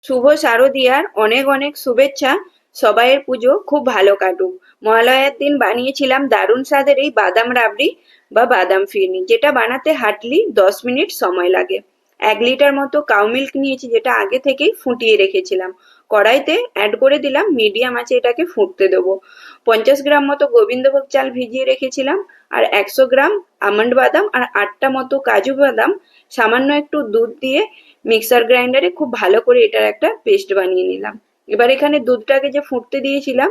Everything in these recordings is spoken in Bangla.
শুভ শারদিয়ার অনেক অনেক শুভেচ্ছা। সবাইয়ের পুজো খুব ভালো কাটুক। মহালয়ার দিন বানিয়েছিলাম দারুণ স্বাদের এই বাদাম রাবড়ি বা বাদাম ফিরনি, যেটা বানাতে হার্ডলি 10 মিনিট সময় লাগে। 1 লিটার মতো কাউ মিল্ক নিয়েছি, যেটা আগে থেকেই ফুটিয়ে রেখেছিলাম। কড়াইতে অ্যাড করে দিলাম, মিডিয়াম আঁচে এটাকে ফুটতে দেবো। 50 গ্রাম মতো গোবিন্দভোগ চাল ভিজিয়ে রেখেছিলাম, আর 100 গ্রাম আমন্ড বাদাম আর 8টা মতো কাজু বাদাম সামান্য একটু দুধ দিয়ে মিক্সার গ্রাইন্ডারে খুব ভালো করে এটার একটা পেস্ট বানিয়ে নিলাম। এবার এখানে দুধটাকে যে ফুটতে দিয়েছিলাম,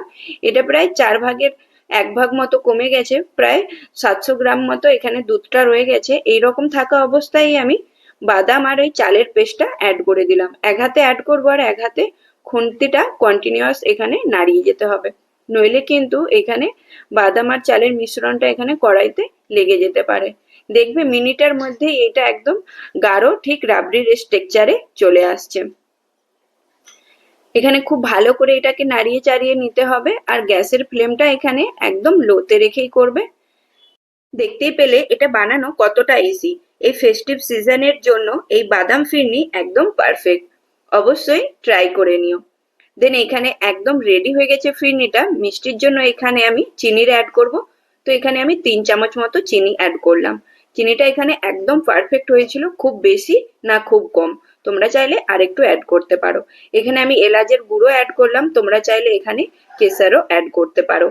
এটা প্রায় 1/4 মতো কমে গেছে, প্রায় 700 গ্রাম মতো এখানে দুধটা রয়ে গেছে। এইরকম থাকা অবস্থায় আমি বাদাম আর ওই চালের পেস্টটা অ্যাড করে দিলাম। এক হাতে অ্যাড করবো আর এক হাতে খুন্তিটা কন্টিনিউয়াস এখানে নাড়িয়ে যেতে হবে, নইলে কিন্তু এখানে বাদাম আর চালের মিশ্রণটা এখানে কড়াইতে লেগে যেতে পারে। দেখবে মিনিটের মধ্যেই এটা একদম গাঢ় ঠিক রাবড়ির টেক্সচারে চলে আসছে। এখানে খুব ভালো করে এটাকে নাড়িয়ে চাড়িয়ে নিতে হবে, আর গ্যাসের ফ্লেমটা এখানে একদম লোতে রেখেই করবে। দেখতেই পেলে এটা বানানো কতটা ইজি। এই ফেস্টিভ সিজনের জন্য এই বাদাম ফিরনি একদম পারফেক্ট। অবশ্যই ট্রাই করে নিও। দেন এখানে একদম রেডি হয়ে গেছে ফিরনিটা। মিষ্টির জন্য এখানে আমি চিনির অ্যাড করব। তো এখানে আমি 3 চামচ মতো চিনি অ্যাড করলাম। চিনিটা এখানে একদম পারফেক্ট হয়েছিল, খুব বেশি না খুব কম। তোমরা চাইলে আরেকটু অ্যাড করতে পারো। এখানে আমি এলাচের গুঁড়ো অ্যাড করলাম, তোমরা চাইলে এখানে কেসারও অ্যাড করতে পারো।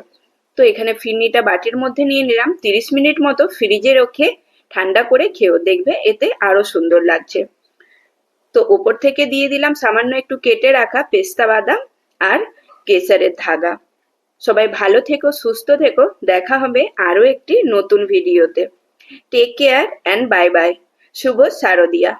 তো এখানে ফিরনিটা বাটির মধ্যে নিয়ে নিলাম। 30 মিনিট মতো ফ্রিজে রেখে ঠান্ডা করে খেও, দেখবে এতে আরো সুন্দর লাগছে। তো ওপর থেকে দিয়ে দিলাম সামান্য একটু কেটে রাখা পেস্তা বাদাম আর কেসারের ধাগা। সবাই ভালো থেকো, সুস্থ থেকো। দেখা হবে আরো একটি নতুন ভিডিওতে। Take care and bye bye. শুভ শারদিয়া।